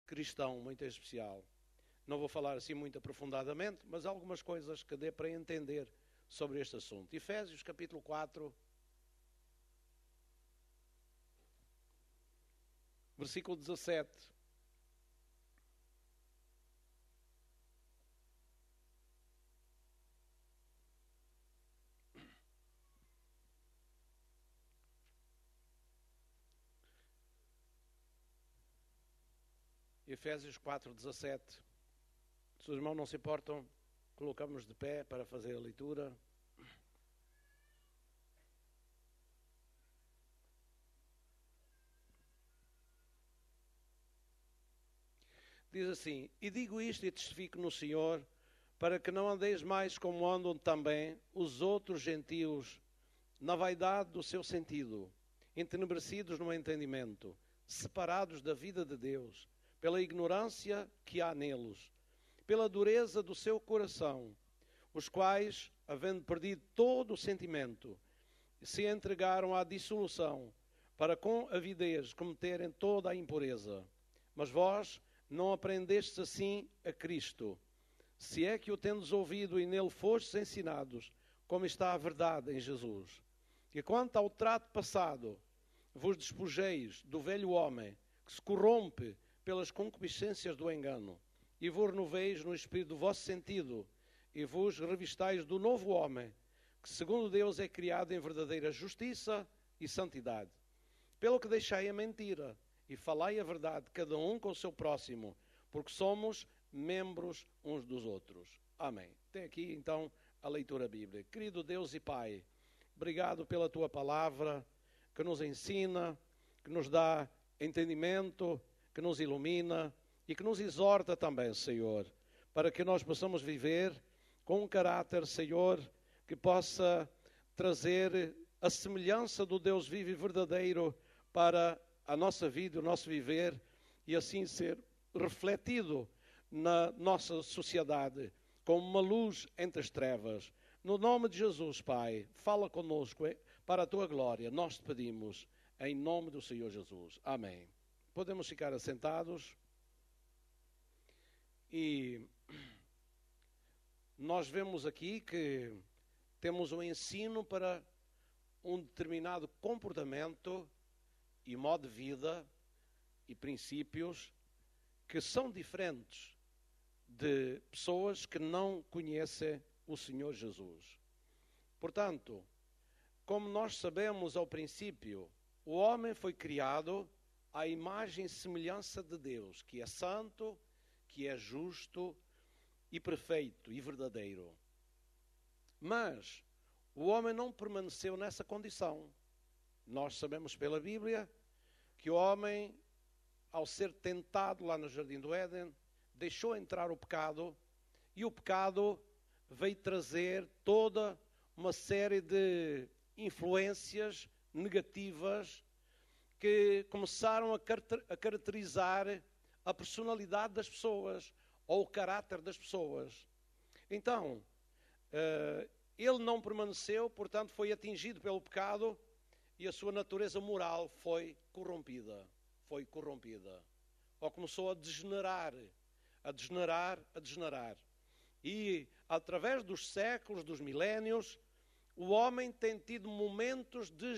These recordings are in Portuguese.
cristão muito especial. Não vou falar assim muito aprofundadamente, mas algumas coisas que dê para entender sobre este assunto. Efésios capítulo 4, versículo 17. Efésios 4, 17. Se os irmãos não se importam, colocamos de pé para fazer a leitura. Diz assim: E digo isto e testifico no Senhor, para que não andeis mais como andam também os outros gentios, na vaidade do seu sentido, entenebrecidos no entendimento, separados da vida de Deus, pela ignorância que há neles, pela dureza do seu coração, os quais, havendo perdido todo o sentimento, se entregaram à dissolução, para com avidez cometerem toda a impureza. Mas vós não aprendestes assim a Cristo, se é que o tendes ouvido e nele fostes ensinados, como está a verdade em Jesus. E quanto ao trato passado, vos despojeis do velho homem, que se corrompe pelas concupiscências do engano, e vos renoveis no espírito do vosso sentido, e vos revistais do novo homem, que segundo Deus é criado em verdadeira justiça e santidade. Pelo que deixai a mentira, e falai a verdade, cada um com o seu próximo, porque somos membros uns dos outros. Amém. Tem aqui então a leitura bíblica. Querido Deus e Pai, obrigado pela tua palavra, que nos ensina, que nos dá entendimento, que nos ilumina e que nos exorta também, Senhor, para que nós possamos viver com um caráter, Senhor, que possa trazer a semelhança do Deus vivo e verdadeiro para a nossa vida, o nosso viver, e assim ser refletido na nossa sociedade como uma luz entre as trevas. No nome de Jesus, Pai, fala conosco para a tua glória. Nós te pedimos em nome do Senhor Jesus. Amém. Podemos ficar assentados. E nós vemos aqui que temos um ensino para um determinado comportamento e modo de vida e princípios que são diferentes de pessoas que não conhecem o Senhor Jesus. Portanto, como nós sabemos ao princípio, o homem foi criado à imagem e semelhança de Deus, que é santo, que é justo e perfeito e verdadeiro. Mas o homem não permaneceu nessa condição. Nós sabemos pela Bíblia que o homem, ao ser tentado lá no Jardim do Éden, deixou entrar o pecado, e o pecado veio trazer toda uma série de influências negativas que começaram a caracterizar a personalidade das pessoas ou o caráter das pessoas. Então, ele não permaneceu, portanto foi atingido pelo pecado e a sua natureza moral foi corrompida. Ou começou a degenerar. E, através dos séculos, dos milénios, o homem tem tido momentos de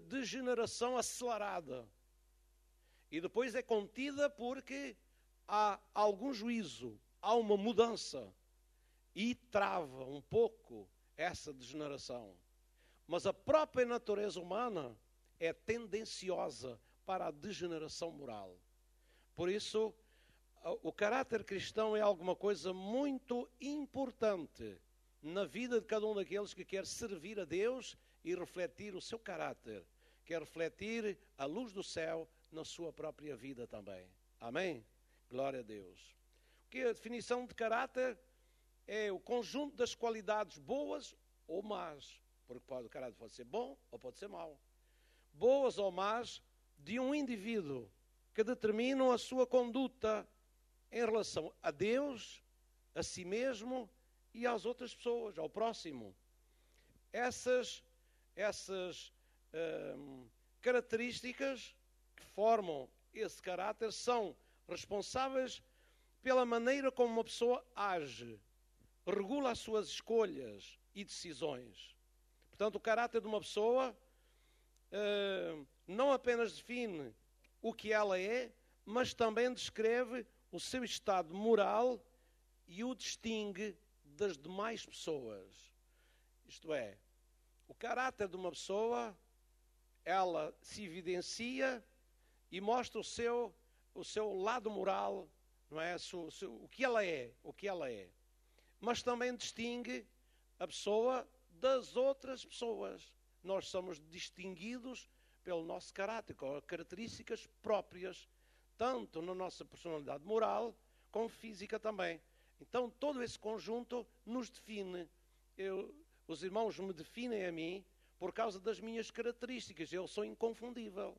degeneração acelerada. E depois é contida porque há algum juízo, há uma mudança. E trava um pouco essa degeneração. Mas a própria natureza humana é tendenciosa para a degeneração moral. Por isso, o caráter cristão é alguma coisa muito importante na vida de cada um daqueles que quer servir a Deus e refletir o seu caráter, quer refletir a luz do céu na sua própria vida também. Amém? Glória a Deus. Porque a definição de caráter é o conjunto das qualidades boas ou más, porque o caráter pode ser bom ou pode ser mau. Boas ou más de um indivíduo que determinam a sua conduta em relação a Deus, a si mesmo e às outras pessoas, ao próximo. Essas características que formam esse caráter são responsáveis pela maneira como uma pessoa age, regula as suas escolhas e decisões. Portanto, o caráter de uma pessoa não apenas define o que ela é, mas também descreve o seu estado moral e o distingue das demais pessoas. Isto é, o caráter de uma pessoa, ela se evidencia e mostra o seu lado moral, não é? O que ela é. Mas também distingue a pessoa das outras pessoas. Nós somos distinguidos pelo nosso caráter, com características próprias, tanto na nossa personalidade moral, como física também. Então, todo esse conjunto nos define. Os irmãos me definem a mim por causa das minhas características. Eu sou inconfundível.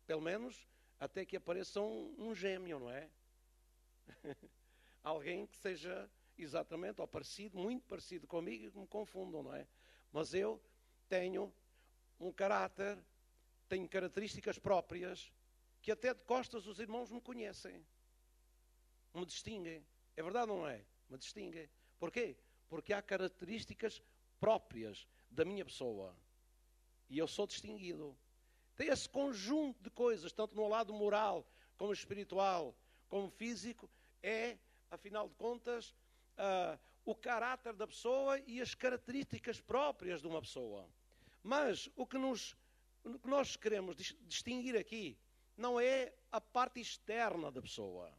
Pelo menos até que apareça um gêmeo, não é? Alguém que seja exatamente, ou parecido, muito parecido comigo, e que me confundam, não é? Mas eu tenho um caráter, tenho características próprias, que até de costas os irmãos me conhecem. Me distinguem. É verdade ou não é? Me distinguem. Porquê? Porque há características próprias da minha pessoa. E eu sou distinguido. Tem esse conjunto de coisas, tanto no lado moral, como espiritual, como físico, afinal de contas, o caráter da pessoa e as características próprias de uma pessoa. Mas o que nós queremos distinguir aqui não é a parte externa da pessoa.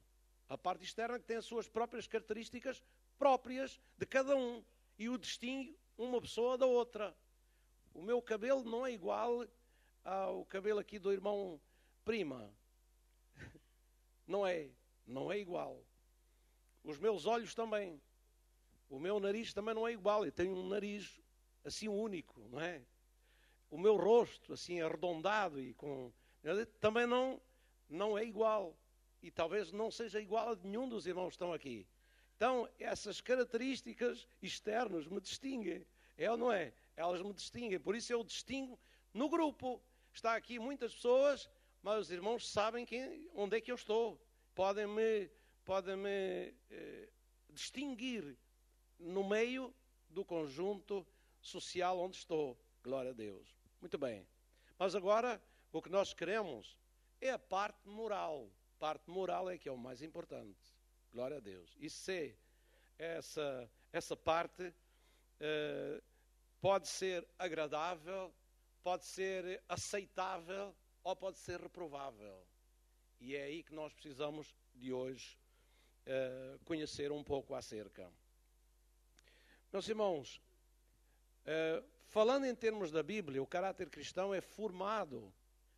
A parte externa que tem as suas próprias características próprias de cada um e o distingue uma pessoa da outra. O meu cabelo não é igual ao cabelo aqui do irmão Prima. Não é igual. Os meus olhos também. O meu nariz também não é igual. Eu tenho um nariz assim único, não é? O meu rosto assim arredondado e também não é igual. E talvez não seja igual a de nenhum dos irmãos que estão aqui. Então, essas características externas me distinguem. É ou não é? Elas me distinguem. Por isso eu distingo no grupo. Está aqui muitas pessoas, mas os irmãos sabem onde é que eu estou. Podem-me distinguir no meio do conjunto social onde estou. Glória a Deus. Muito bem. Mas agora, o que nós queremos é a parte moral. A parte moral é que é o mais importante. Glória a Deus. E se essa parte pode ser agradável, pode ser aceitável ou pode ser reprovável. E é aí que nós precisamos de hoje conhecer um pouco acerca. Meus irmãos, falando em termos da Bíblia, o caráter cristão é formado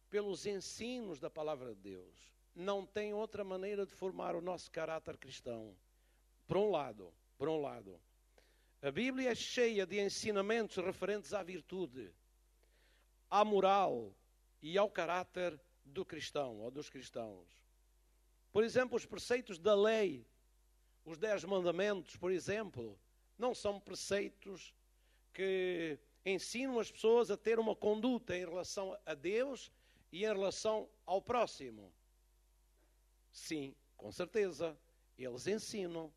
pelos ensinos da palavra de Deus. Não tem outra maneira de formar o nosso caráter cristão. Por um lado, a Bíblia é cheia de ensinamentos referentes à virtude, à moral e ao caráter do cristão ou dos cristãos. Por exemplo, os preceitos da lei, os 10 mandamentos, por exemplo, não são preceitos que ensinam as pessoas a ter uma conduta em relação a Deus e em relação ao próximo. Sim, com certeza, eles ensinam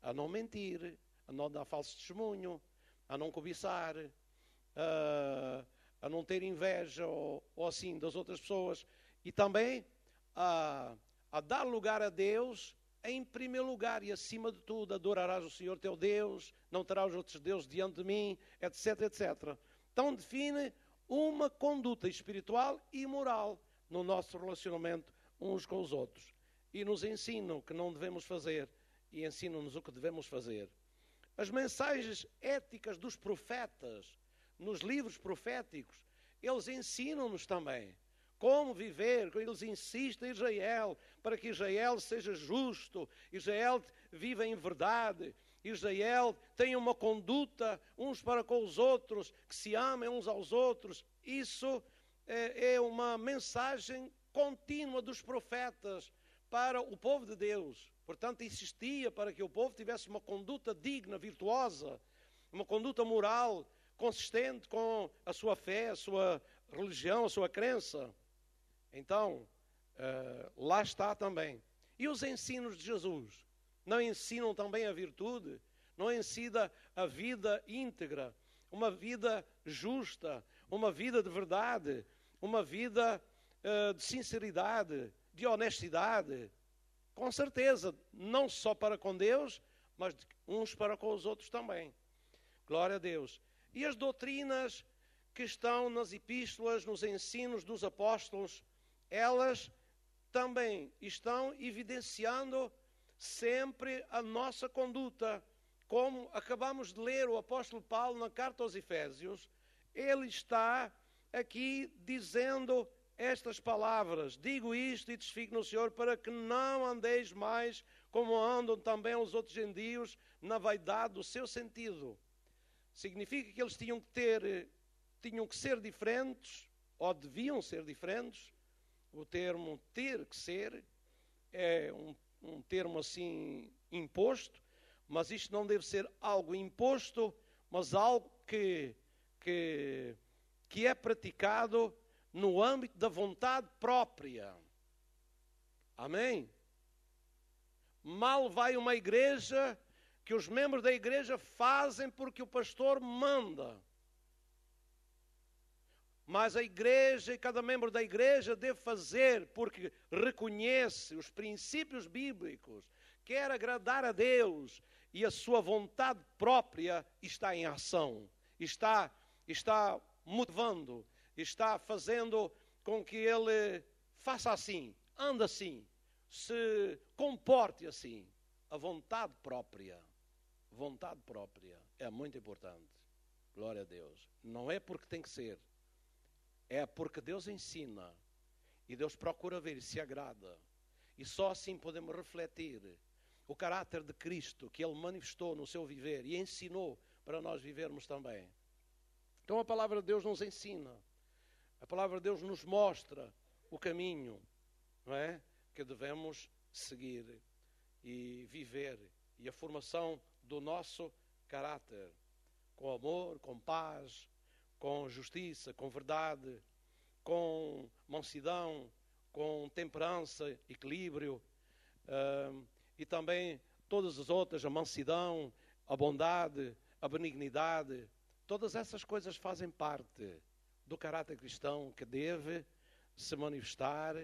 a não mentir, a não dar falso testemunho, a não cobiçar, a não ter inveja ou assim das outras pessoas e também a dar lugar a Deus em primeiro lugar e acima de tudo adorarás o Senhor teu Deus, não terás outros deuses diante de mim, etc, etc. Então define uma conduta espiritual e moral no nosso relacionamento uns com os outros. E nos ensinam o que não devemos fazer e ensinam-nos o que devemos fazer. As mensagens éticas dos profetas, nos livros proféticos, eles ensinam-nos também como viver. Eles insistem em Israel, para que Israel seja justo, Israel viva em verdade, Israel tenha uma conduta uns para com os outros, que se amem uns aos outros. Isso é uma mensagem contínua dos profetas para o povo de Deus. Portanto, insistia para que o povo tivesse uma conduta digna, virtuosa, uma conduta moral, consistente com a sua fé, a sua religião, a sua crença. Então, lá está também. E os ensinos de Jesus? Não ensinam também a virtude? Não ensina a vida íntegra, uma vida justa, uma vida de verdade, uma vida de sinceridade, de honestidade? Com certeza, não só para com Deus, mas uns para com os outros também. Glória a Deus. E as doutrinas que estão nas epístolas, nos ensinos dos apóstolos, elas também estão evidenciando sempre a nossa conduta. Como acabamos de ler o apóstolo Paulo na carta aos Efésios, ele está aqui dizendo estas palavras: digo isto e testifico no Senhor, para que não andeis mais como andam também os outros gentios, na vaidade do seu sentido. Significa que eles tinham que ser diferentes, ou deviam ser diferentes. O termo ter que ser é um termo assim imposto, mas isto não deve ser algo imposto, mas algo que é praticado no âmbito da vontade própria. Amém? Mal vai uma igreja que os membros da igreja fazem porque o pastor manda. Mas a igreja e cada membro da igreja deve fazer porque reconhece os princípios bíblicos, quer agradar a Deus, e a sua vontade própria está em ação, está motivando, está fazendo com que ele faça assim, ande assim, se comporte assim. A vontade própria é muito importante. Glória a Deus. Não é porque tem que ser, é porque Deus ensina e Deus procura ver se agrada. E só assim podemos refletir o caráter de Cristo que Ele manifestou no seu viver e ensinou para nós vivermos também. Então a palavra de Deus nos ensina, a palavra de Deus nos mostra o caminho, não é? Que devemos seguir e viver, e a formação do nosso caráter, com amor, com paz, com justiça, com verdade, com mansidão, com temperança, equilíbrio, e também todas as outras, a mansidão, a bondade, a benignidade. Todas essas coisas fazem parte do caráter cristão que deve se manifestar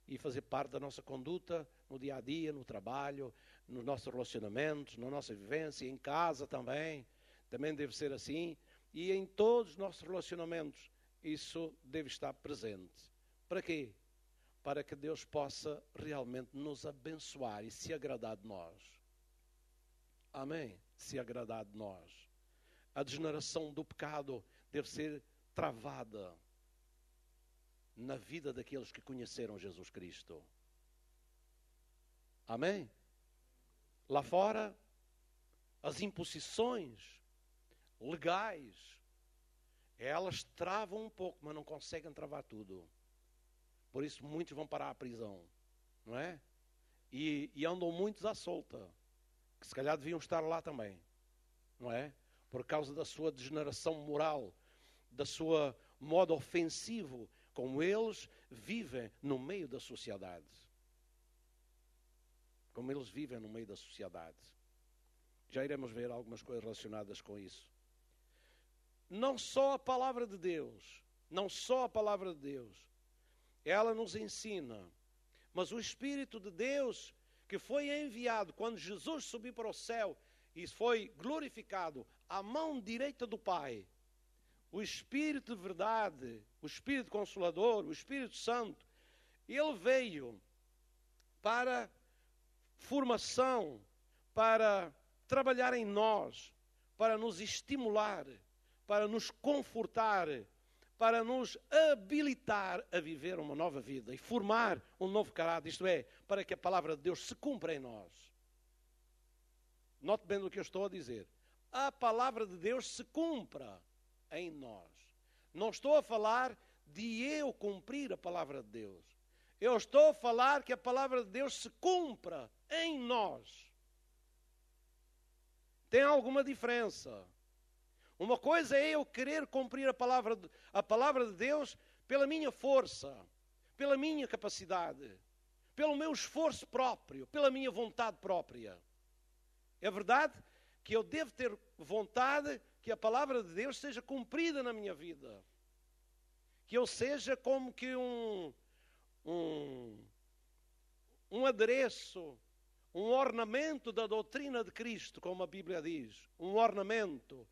e fazer parte da nossa conduta no dia a dia, no trabalho, nos nossos relacionamentos, na nossa vivência, em casa também deve ser assim. E em todos os nossos relacionamentos isso deve estar presente. Para quê? Para que Deus possa realmente nos abençoar e se agradar de nós. Amém? Se agradar de nós. A degeneração do pecado deve ser travada na vida daqueles que conheceram Jesus Cristo. Amém? Lá fora, as imposições legais, elas travam um pouco, mas não conseguem travar tudo. Por isso muitos vão parar à prisão, não é? E andam muitos à solta, que se calhar deviam estar lá também, não é? Por causa da sua degeneração moral, da sua modo ofensivo, como eles vivem no meio da sociedade. Como eles vivem no meio da sociedade. Já iremos ver algumas coisas relacionadas com isso. Não só a palavra de Deus, ela nos ensina, mas o Espírito de Deus que foi enviado quando Jesus subiu para o céu e foi glorificado à mão direita do Pai, o Espírito de verdade, o Espírito Consolador, o Espírito Santo, ele veio para formação, para trabalhar em nós, para nos estimular, para nos confortar, para nos habilitar a viver uma nova vida e formar um novo caráter, isto é, para que a palavra de Deus se cumpra em nós. Note bem o que eu estou a dizer. A palavra de Deus se cumpra em nós. Não estou a falar de eu cumprir a palavra de Deus. Eu estou a falar que a palavra de Deus se cumpra em nós. Tem alguma diferença? Uma coisa é eu querer cumprir a palavra de Deus pela minha força, pela minha capacidade, pelo meu esforço próprio, pela minha vontade própria. É verdade que eu devo ter vontade que a palavra de Deus seja cumprida na minha vida. Que eu seja como que um adereço, um ornamento da doutrina de Cristo, como a Bíblia diz. Um ornamento.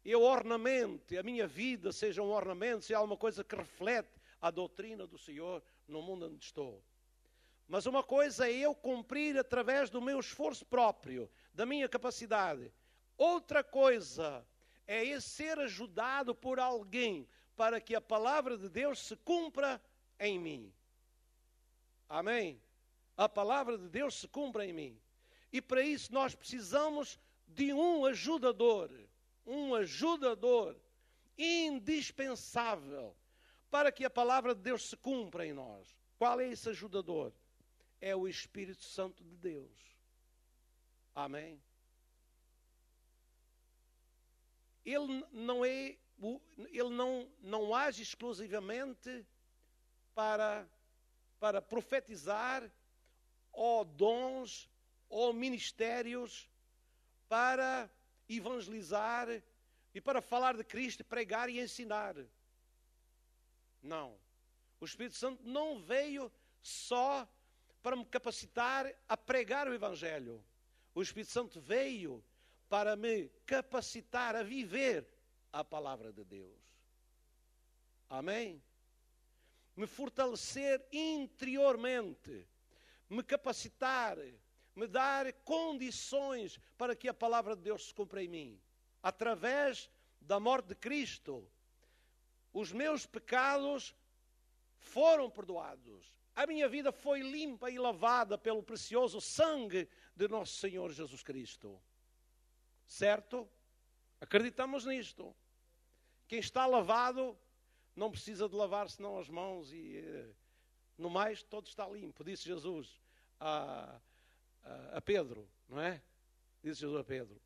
Eu ornamente, a minha vida seja um ornamento, seja alguma coisa que reflete a doutrina do Senhor no mundo onde estou. Mas uma coisa é eu cumprir através do meu esforço próprio, da minha capacidade. Outra coisa é eu ser ajudado por alguém para que a palavra de Deus se cumpra em mim. Amém? A palavra de Deus se cumpra em mim. E para isso nós precisamos de um ajudador indispensável para que a palavra de Deus se cumpra em nós. Qual é esse ajudador? É o Espírito Santo de Deus. Amém? Ele não age exclusivamente para profetizar, ou dons, ou ministérios, para evangelizar e para falar de Cristo, pregar e ensinar. Não. O Espírito Santo não veio só para me capacitar a pregar o Evangelho. O Espírito Santo veio para me capacitar a viver a palavra de Deus. Amém? Me fortalecer interiormente, me capacitar, me dar condições para que a palavra de Deus se cumpra em mim. Através da morte de Cristo, os meus pecados foram perdoados. A minha vida foi limpa e lavada pelo precioso sangue de nosso Senhor Jesus Cristo. Certo? Acreditamos nisto. Quem está lavado não precisa de lavar senão as mãos e no mais todo está limpo, disse Jesus a Pedro, não é? Disse Jesus a Pedro.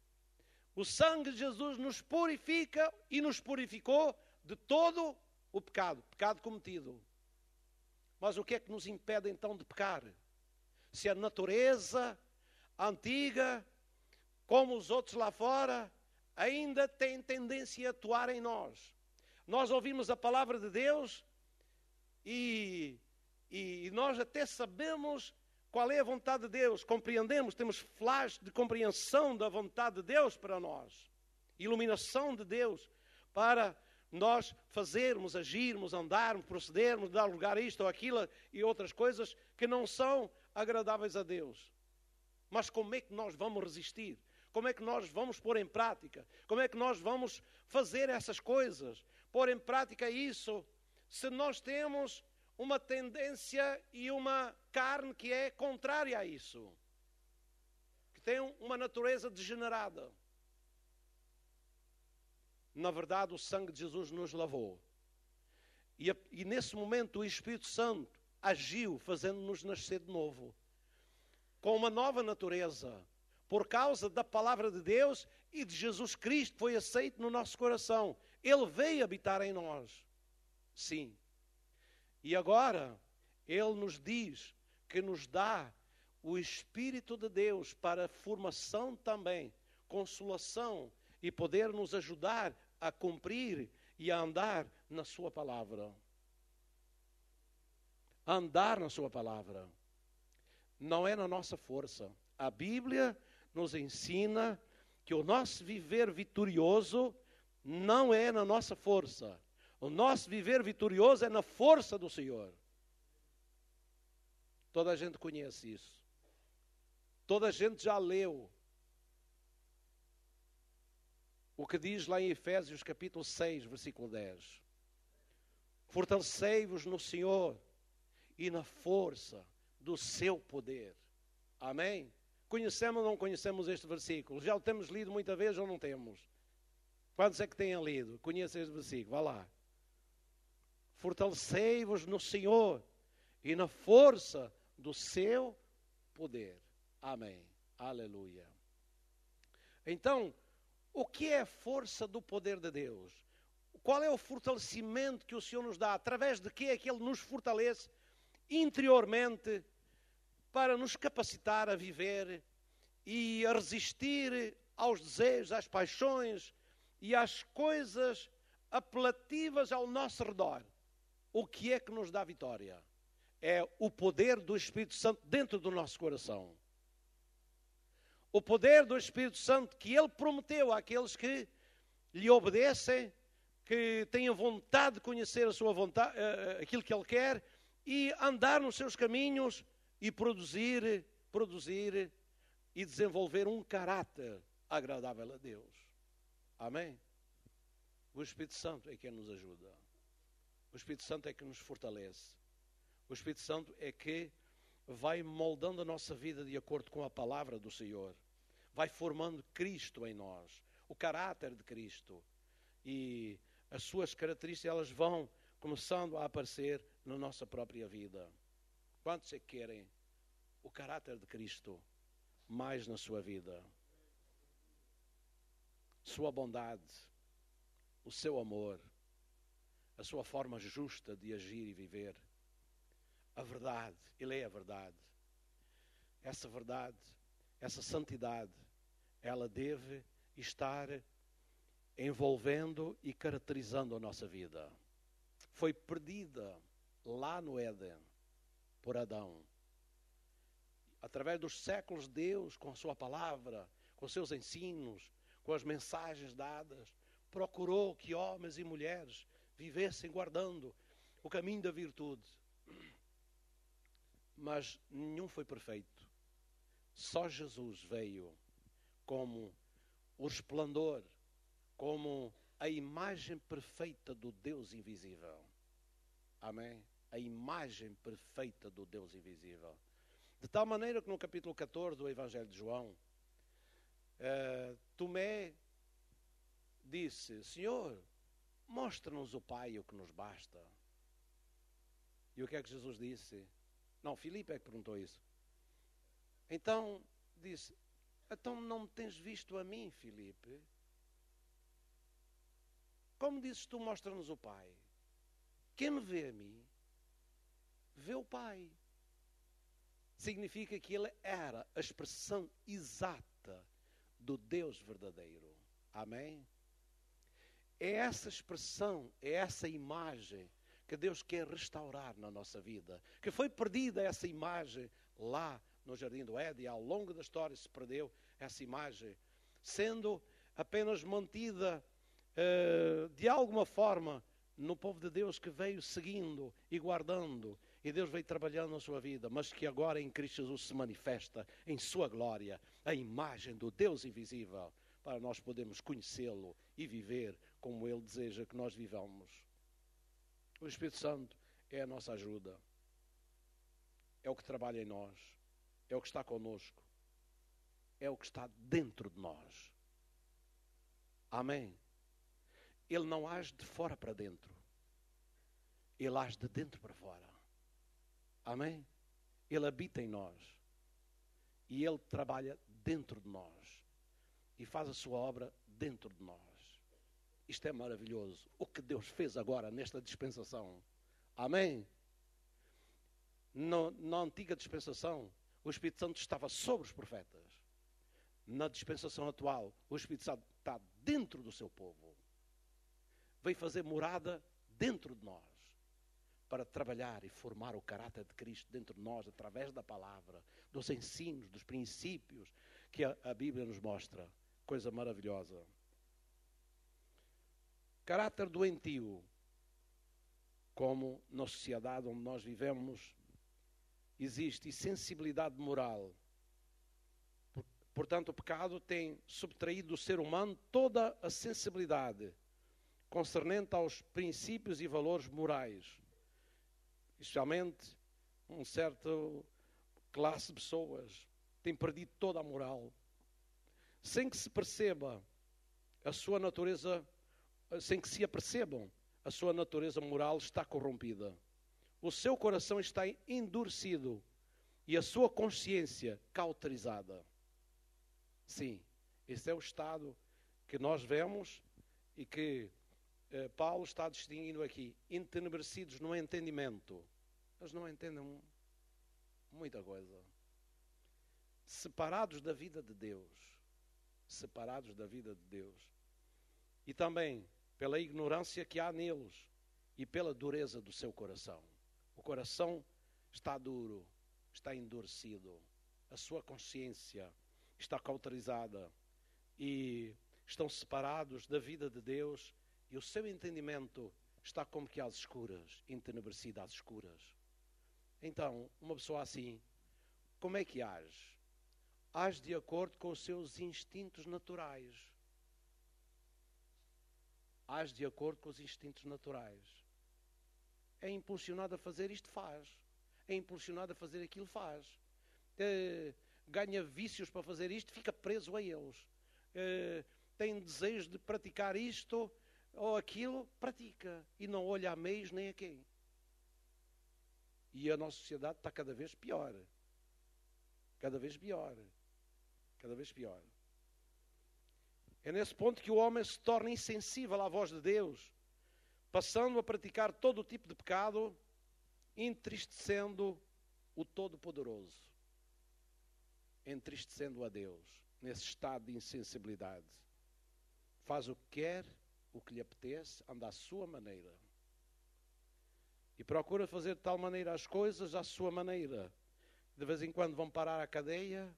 O sangue de Jesus nos purifica e nos purificou de todo o pecado cometido. Mas o que é que nos impede então de pecar? Se a natureza antiga, como os outros lá fora, ainda tem tendência a atuar em nós. Nós ouvimos a palavra de Deus e nós até sabemos qual é a vontade de Deus, compreendemos, temos flash de compreensão da vontade de Deus para nós, iluminação de Deus para nós fazermos, agirmos, andarmos, procedermos, dar lugar a isto ou aquilo e outras coisas que não são agradáveis a Deus. Mas como é que nós vamos resistir? Como é que nós vamos pôr em prática? Como é que nós vamos fazer essas coisas? Pôr em prática isso, se nós temos uma tendência e uma carne que é contrária a isso, que tem uma natureza degenerada. Na verdade, o sangue de Jesus nos lavou. E nesse momento o Espírito Santo agiu, fazendo-nos nascer de novo, com uma nova natureza, por causa da palavra de Deus e de Jesus Cristo, que foi aceito no nosso coração. Ele veio habitar em nós. Sim. E agora, Ele nos diz que nos dá o Espírito de Deus para formação também, consolação e poder nos ajudar a cumprir e a andar na sua palavra. Andar na sua palavra. Não é na nossa força. A Bíblia nos ensina que o nosso viver vitorioso não é na nossa força. O nosso viver vitorioso é na força do Senhor. Toda a gente conhece isso. Toda a gente já leu o que diz lá em Efésios capítulo 6, versículo 10. Fortalecei-vos no Senhor e na força do seu poder. Amém? Conhecemos ou não conhecemos este versículo? Já o temos lido muita vez ou não temos? Quantos é que têm lido? Conhecem este versículo? Vá lá. Fortalecei-vos no Senhor e na força do seu poder. Amém. Aleluia. Então, o que é a força do poder de Deus? Qual é o fortalecimento que o Senhor nos dá? Através de que é que Ele nos fortalece? interiormente para nos capacitar a viver e a resistir aos desejos, às paixões e às coisas apelativas ao nosso redor. O que é que nos dá vitória? É o poder do Espírito Santo dentro do nosso coração. O poder do Espírito Santo que Ele prometeu àqueles que lhe obedecem, que têm vontade de conhecer a sua vontade, aquilo que Ele quer, e andar nos seus caminhos e produzir e desenvolver um caráter agradável a Deus. Amém? O Espírito Santo é quem nos ajuda. O Espírito Santo é que nos fortalece. O Espírito Santo é que vai moldando a nossa vida de acordo com a palavra do Senhor. Vai formando Cristo em nós, o caráter de Cristo. E as suas características, elas vão começando a aparecer na nossa própria vida. Quantos é que querem o caráter de Cristo mais na sua vida? Sua bondade, o seu amor, a sua forma justa de agir e viver. A verdade, Ele é a verdade. Essa verdade, essa santidade, ela deve estar envolvendo e caracterizando a nossa vida. Foi perdida lá no Éden por Adão. Através dos séculos, Deus, com a sua palavra, com os seus ensinos, com as mensagens dadas, procurou que homens e mulheres vivessem guardando o caminho da virtude. Mas nenhum foi perfeito. Só Jesus veio como o resplendor, como a imagem perfeita do Deus invisível. Amém? A imagem perfeita do Deus invisível. De tal maneira que no capítulo 14 do Evangelho de João, Tomé disse: Senhor, mostra-nos o Pai, o que nos basta. E o que é que Jesus disse? Não, Filipe é que perguntou isso. Então, disse: então não me tens visto a mim, Filipe? Como dizes tu, mostra-nos o Pai? Quem me vê a mim, vê o Pai. Significa que ele era a expressão exata do Deus verdadeiro. Amém? É essa expressão, é essa imagem que Deus quer restaurar na nossa vida. Que foi perdida essa imagem lá no Jardim do Éden, e ao longo da história se perdeu essa imagem, sendo apenas mantida de alguma forma no povo de Deus que veio seguindo e guardando, e Deus veio trabalhando na sua vida, mas que agora em Cristo Jesus se manifesta em sua glória, a imagem do Deus invisível, para nós podermos conhecê-lo e viver como Ele deseja que nós vivamos. O Espírito Santo é a nossa ajuda, é o que trabalha em nós, é o que está connosco, é o que está dentro de nós. Amém? Ele não age de fora para dentro, Ele age de dentro para fora. Amém? Ele habita em nós e Ele trabalha dentro de nós e faz a sua obra dentro de nós. Isto é maravilhoso, o que Deus fez agora nesta dispensação. Amém? Na antiga dispensação, o Espírito Santo estava sobre os profetas. Na dispensação atual, o Espírito Santo está dentro do seu povo. Veio fazer morada dentro de nós, para trabalhar e formar o caráter de Cristo dentro de nós, através da palavra, dos ensinos, dos princípios que a Bíblia nos mostra. Coisa maravilhosa. Caráter doentio, como na sociedade onde nós vivemos, existe insensibilidade moral. Portanto, o pecado tem subtraído do ser humano toda a sensibilidade concernente aos princípios e valores morais. Especialmente uma certa classe de pessoas tem perdido toda a moral. Sem que se perceba a sua natureza, sem que se apercebam, a sua natureza moral está corrompida. O seu coração está endurecido e a sua consciência cauterizada. Sim, esse é o estado que nós vemos e que Paulo está distinguindo aqui. Entenebrecidos no entendimento. eles não entendem muita coisa. Separados da vida de Deus. Separados da vida de Deus. E também pela ignorância que há neles e pela dureza do seu coração. O coração está duro, está endurecido. A sua consciência está cauterizada e estão separados da vida de Deus e o seu entendimento está como que às escuras, entenebrecido às escuras. Então, uma pessoa assim, como é que age? Age de acordo com os seus instintos naturais. Age de acordo com os instintos naturais. É impulsionado a fazer isto, faz. É impulsionado a fazer aquilo, faz. Ganha vícios para fazer isto, fica preso a eles. Tem desejo de praticar isto ou aquilo, pratica. E não olha a meios nem a quem. E a nossa sociedade está cada vez pior. Cada vez pior. Cada vez pior. É nesse ponto que o homem se torna insensível à voz de Deus, passando a praticar todo o tipo de pecado, entristecendo o Todo-Poderoso. Entristecendo a Deus, nesse estado de insensibilidade. Faz o que quer, o que lhe apetece, anda à sua maneira. E procura fazer de tal maneira as coisas à sua maneira. De vez em quando vão parar à cadeia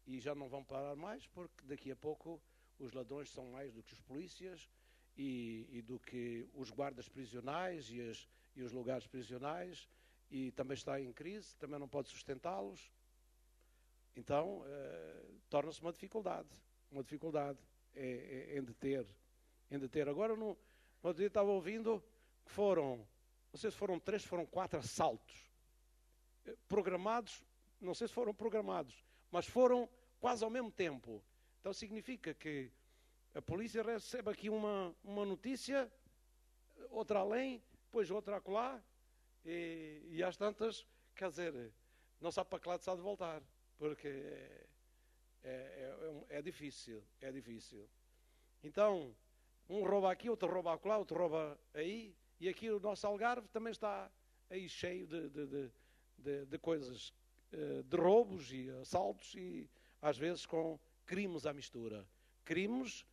e já não vão parar mais, porque daqui a pouco os ladrões são mais do que os polícias e do que os guardas prisionais e os lugares prisionais, e também está em crise, também não pode sustentá-los. Então, torna-se uma dificuldade em deter. Agora, no outro dia estava ouvindo que foram, não sei se foram 3, foram 4 assaltos programados, não sei se foram programados, mas foram quase ao mesmo tempo. Então significa que a polícia recebe aqui uma notícia, outra além, depois outra acolá, e às tantas, quer dizer, não sabe para que lado se há de voltar, porque é difícil. Então, um rouba aqui, outro rouba acolá, outro rouba aí, e aqui o nosso Algarve também está aí cheio de coisas, de roubos e assaltos, e às vezes com crimes à mistura. Crimes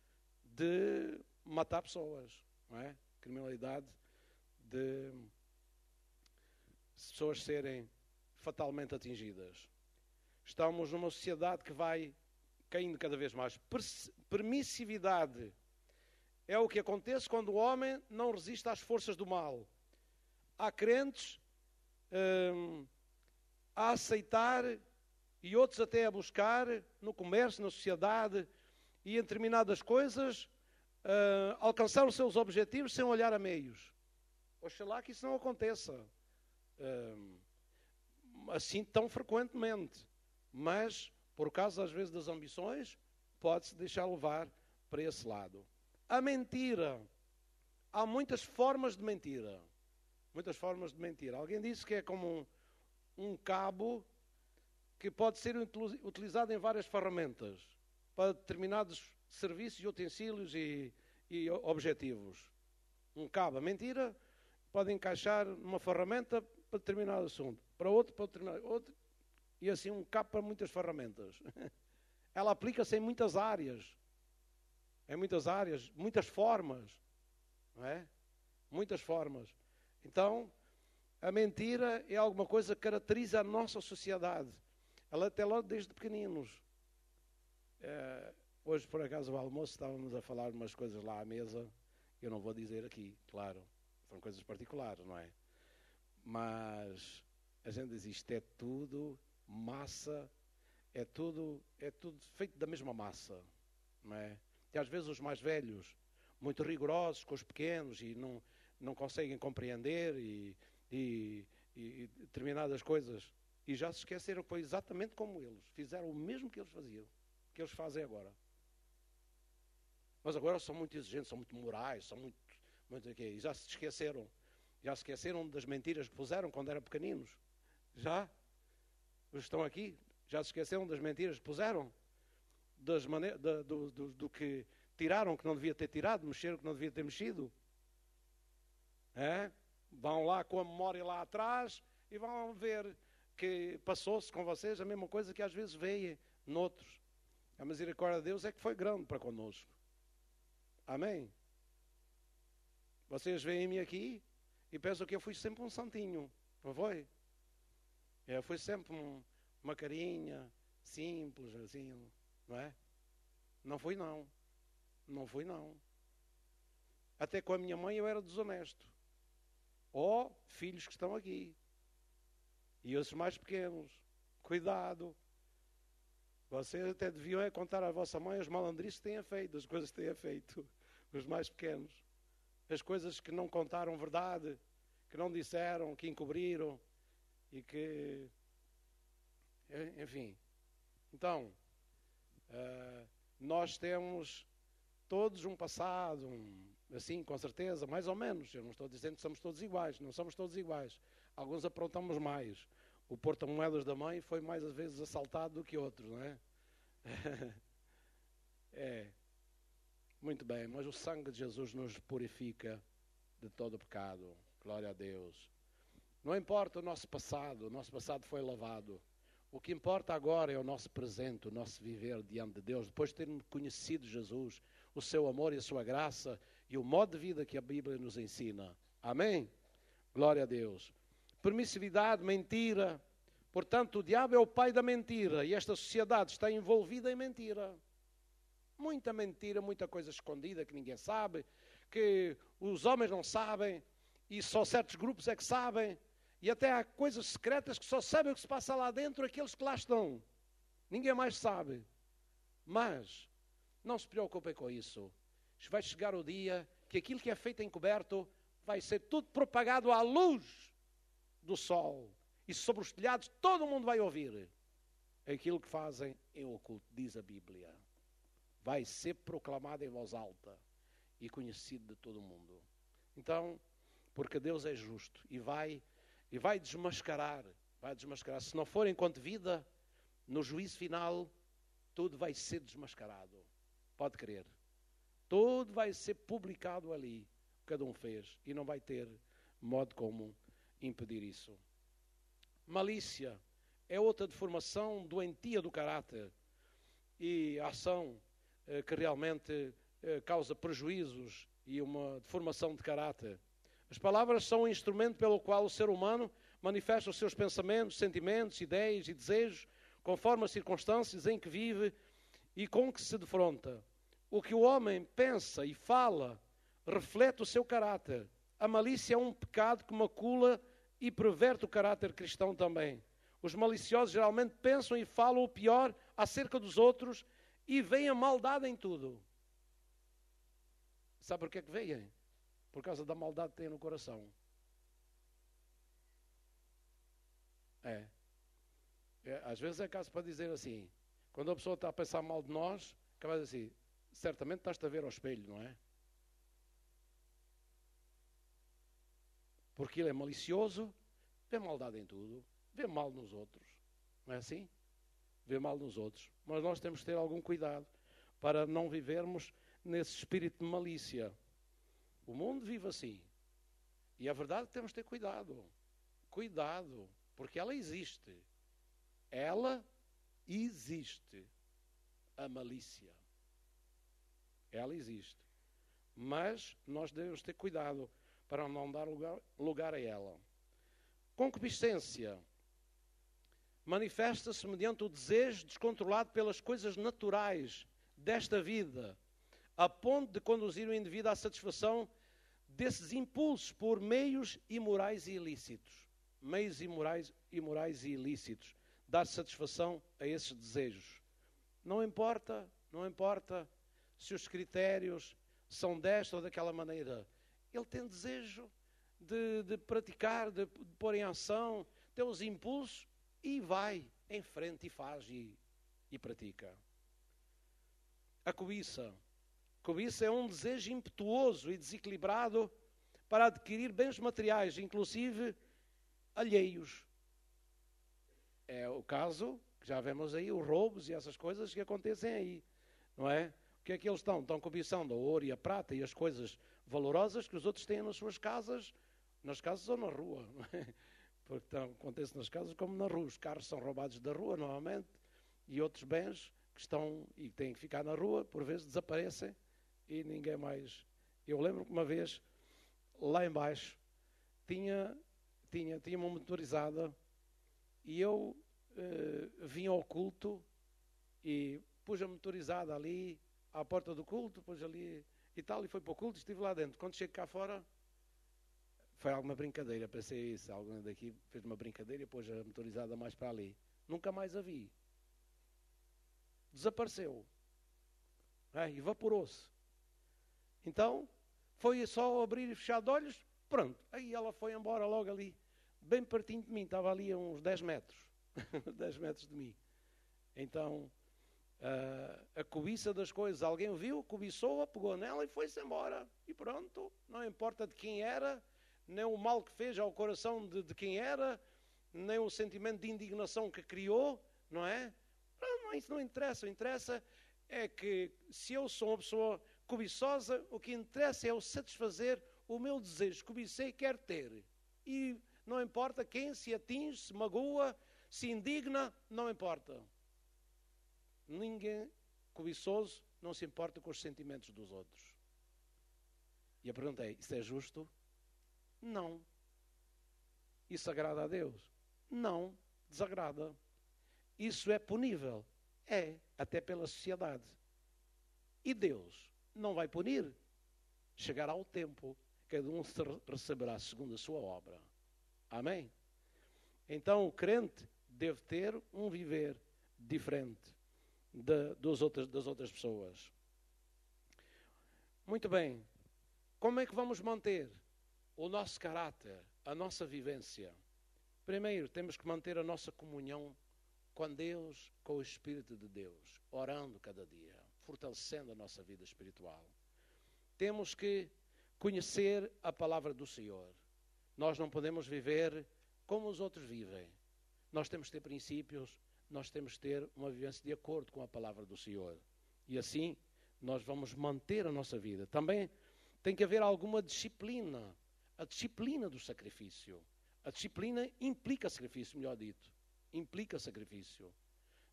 de matar pessoas, não é? Criminalidade de pessoas serem fatalmente atingidas. Estamos numa sociedade que vai caindo cada vez mais. Permissividade é o que acontece quando o homem não resiste às forças do mal. Há crentes a aceitar e outros até a buscar no comércio, na sociedade e em determinadas coisas alcançar os seus objetivos sem olhar a meios. Oxalá que isso não aconteça assim tão frequentemente, mas por causa às vezes das ambições pode-se deixar levar para esse lado. A mentira, há muitas formas de mentira. Alguém disse que é como um cabo que pode ser utilizado em várias ferramentas para determinados serviços e utensílios e objetivos. Um cabo, a mentira, pode encaixar numa ferramenta para determinado assunto, para determinado outro, e assim um cabo para muitas ferramentas. Ela aplica-se em muitas áreas, muitas formas, não é? Muitas formas. Então, a mentira é alguma coisa que caracteriza a nossa sociedade. Ela até logo desde pequeninos. Hoje, por acaso, ao almoço, estávamos a falar umas coisas lá à mesa. Eu não vou dizer aqui, claro. São coisas particulares, não é? Mas a gente diz, isto é tudo massa, é tudo feito da mesma massa, não é? E às vezes os mais velhos, muito rigorosos com os pequenos e não conseguem compreender e determinadas coisas, e já se esqueceram que foi exatamente como eles fizeram o mesmo que eles faziam, que eles fazem agora. Mas agora são muito exigentes, são muito morais, são muito e já se esqueceram das mentiras que puseram quando eram pequeninos. Já estão aqui, já se esqueceram das mentiras que puseram, do que tiraram que não devia ter tirado, mexeram que não devia ter mexido. Vão lá com a memória lá atrás e vão ver que passou-se com vocês a mesma coisa que às vezes veem noutros. A misericórdia de Deus é que foi grande para conosco. Amém? Vocês veem-me aqui e pensam que eu fui sempre um santinho, não foi? Eu fui sempre uma carinha simples, assim, não é? Não fui não. Não fui não. Até com a minha mãe eu era desonesto. Ó, filhos que estão aqui. E esses mais pequenos. Cuidado. Vocês até deviam contar à vossa mãe as malandrices que tenha feito, as coisas que tenha feito. Os mais pequenos. As coisas que não contaram verdade, que não disseram, que encobriram e que... Enfim. Então, nós temos todos um passado, assim, com certeza, mais ou menos. Eu não estou dizendo que somos todos iguais, não somos todos iguais. Alguns aprontamos mais. O porta-moedas da mãe foi mais às vezes assaltado do que outros, não é? É. Muito bem, mas o sangue de Jesus nos purifica de todo o pecado. Glória a Deus. Não importa o nosso passado foi lavado. O que importa agora é o nosso presente, o nosso viver diante de Deus, depois de termos conhecido Jesus, o seu amor e a sua graça e o modo de vida que a Bíblia nos ensina. Amém? Glória a Deus. Permissividade, mentira. Portanto, o diabo é o pai da mentira e esta sociedade está envolvida em mentira. Muita mentira, muita coisa escondida que ninguém sabe, que os homens não sabem e só certos grupos é que sabem. E até há coisas secretas que só sabem o que se passa lá dentro aqueles que lá estão. Ninguém mais sabe. Mas não se preocupem com isso. Vai chegar o dia que aquilo que é feito encoberto vai ser tudo propagado à luz do sol. E sobre os telhados todo mundo vai ouvir. Aquilo que fazem em oculto, diz a Bíblia. Vai ser proclamado em voz alta e conhecido de todo mundo. Então, porque Deus é justo e vai desmascarar. Se não for enquanto vida, no juízo final, tudo vai ser desmascarado. Pode crer. Tudo vai ser publicado ali, o que cada um fez, e não vai ter modo como impedir isso. Malícia é outra deformação doentia do caráter e ação que realmente causa prejuízos e uma deformação de caráter. As palavras são um instrumento pelo qual o ser humano manifesta os seus pensamentos, sentimentos, ideias e desejos, conforme as circunstâncias em que vive e com que se defronta. O que o homem pensa e fala reflete o seu caráter. A malícia é um pecado que macula e perverte o caráter cristão também. Os maliciosos geralmente pensam e falam o pior acerca dos outros e veem a maldade em tudo. Sabe por que é que veem? Por causa da maldade que têm no coração. Às vezes é caso para dizer assim, quando a pessoa está a pensar mal de nós, acaba de dizer assim, certamente estás-te a ver ao espelho, não é? Porque ele é malicioso, vê maldade em tudo, vê mal nos outros. Não é assim? Vê mal nos outros. Mas nós temos que ter algum cuidado para não vivermos nesse espírito de malícia. O mundo vive assim. E a verdade é que temos que ter cuidado. Cuidado, porque ela existe. Ela existe. A malícia. Ela existe. Mas nós devemos ter cuidado para não dar lugar a ela. Concupiscência manifesta-se mediante o desejo descontrolado pelas coisas naturais desta vida, a ponto de conduzir o indivíduo à satisfação desses impulsos por meios imorais e ilícitos. Meios imorais e ilícitos. Dar satisfação a esses desejos. Não importa se os critérios são desta ou daquela maneira. Ele tem desejo de praticar, de pôr em ação, tem os impulsos e vai em frente e faz e pratica. A cobiça. Cobiça é um desejo impetuoso e desequilibrado para adquirir bens materiais, inclusive alheios. É o caso, que já vemos aí, os roubos e essas coisas que acontecem aí, não é? O que é que eles estão? Estão cobiçando o ouro e a prata e as coisas valorosas que os outros têm nas suas casas, nas casas ou na rua, não é? porque acontece nas casas como na rua. Os carros são roubados da rua, normalmente, e outros bens que estão e têm que ficar na rua, por vezes desaparecem e ninguém mais... Eu lembro que uma vez, lá embaixo, tinha uma motorizada e eu vim ao culto e pus a motorizada ali à porta do culto, pus ali e tal, e foi para o culto e estive lá dentro. Quando chego cá fora, foi alguma brincadeira, pensei isso, alguém daqui fez uma brincadeira e pôs a motorizada mais para ali. Nunca mais a vi. Desapareceu. Evaporou-se. Então, foi só abrir e fechar de olhos, pronto. Aí ela foi embora logo ali, bem pertinho de mim, estava ali a uns 10 metros. 10 metros de mim. Então, a cobiça das coisas, alguém viu, cobiçou-a, pegou nela e foi-se embora. E pronto, não importa de quem era, nem o mal que fez ao coração de quem era, nem o sentimento de indignação que criou, não é? Não, isso não interessa. O que interessa é que se eu sou uma pessoa cobiçosa, o que interessa é eu satisfazer o meu desejo. Cobicei, quero ter. E não importa quem se atinge, se magoa, se indigna, não importa. Ninguém cobiçoso não se importa com os sentimentos dos outros. E a pergunta é, isso é justo? Não. Isso agrada a Deus? Não, desagrada. Isso é punível? É, até pela sociedade. E Deus não vai punir? Chegará o tempo, cada um receberá segundo a sua obra. Amém? Então o crente deve ter um viver diferente das outras pessoas. Muito bem. Como é que vamos manter o nosso caráter, a nossa vivência? Primeiro, temos que manter a nossa comunhão com Deus, com o Espírito de Deus, orando cada dia, fortalecendo a nossa vida espiritual. Temos que conhecer a palavra do Senhor. Nós não podemos viver como os outros vivem. Nós temos que ter princípios, nós temos que ter uma vivência de acordo com a palavra do Senhor. E assim, nós vamos manter a nossa vida. Também tem que haver alguma disciplina, a disciplina do sacrifício. A disciplina implica sacrifício, melhor dito. Implica sacrifício.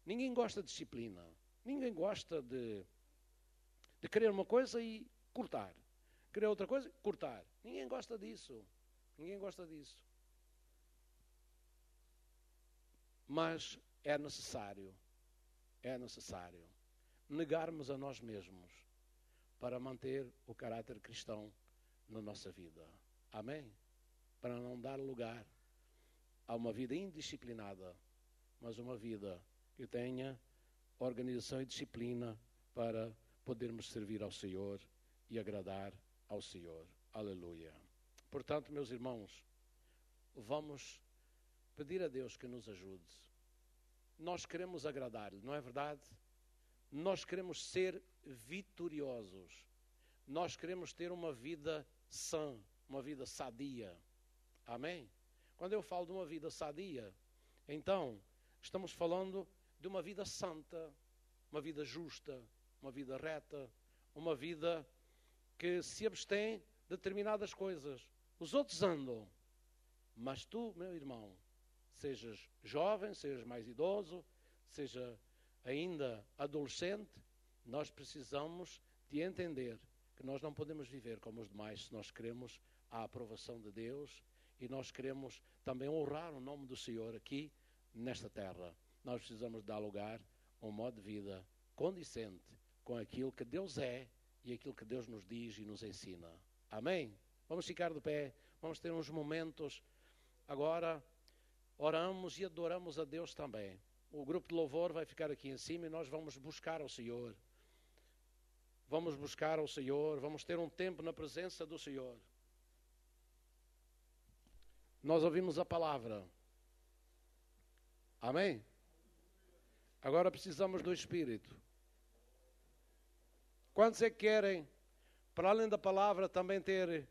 Ninguém gosta de disciplina. Ninguém gosta de querer uma coisa e cortar. Querer outra coisa e cortar. Ninguém gosta disso. Ninguém gosta disso. Mas é necessário negarmos a nós mesmos para manter o caráter cristão na nossa vida. Amém? Para não dar lugar a uma vida indisciplinada, mas uma vida que tenha organização e disciplina para podermos servir ao Senhor e agradar ao Senhor. Aleluia. Portanto, meus irmãos, vamos pedir a Deus que nos ajude. Nós queremos agradar-lhe, não é verdade? Nós queremos ser vitoriosos. Nós queremos ter uma vida sã, uma vida sadia. Amém? Quando eu falo de uma vida sadia, então estamos falando de uma vida santa, uma vida justa, uma vida reta, uma vida que se abstém de determinadas coisas. Os outros andam, mas tu, meu irmão, sejas jovem, sejas mais idoso, seja ainda adolescente, nós precisamos de entender que nós não podemos viver como os demais se nós queremos a aprovação de Deus e nós queremos também honrar o nome do Senhor aqui nesta terra. Nós precisamos dar lugar a um modo de vida condicente com aquilo que Deus é e aquilo que Deus nos diz e nos ensina. Amém? Vamos ficar de pé, vamos ter uns momentos agora. Oramos e adoramos a Deus também. O grupo de louvor vai ficar aqui em cima e nós vamos buscar ao Senhor. Vamos buscar ao Senhor, vamos ter um tempo na presença do Senhor. Nós ouvimos a palavra. Amém? Agora precisamos do Espírito. Quantos é que querem, para além da palavra, também ter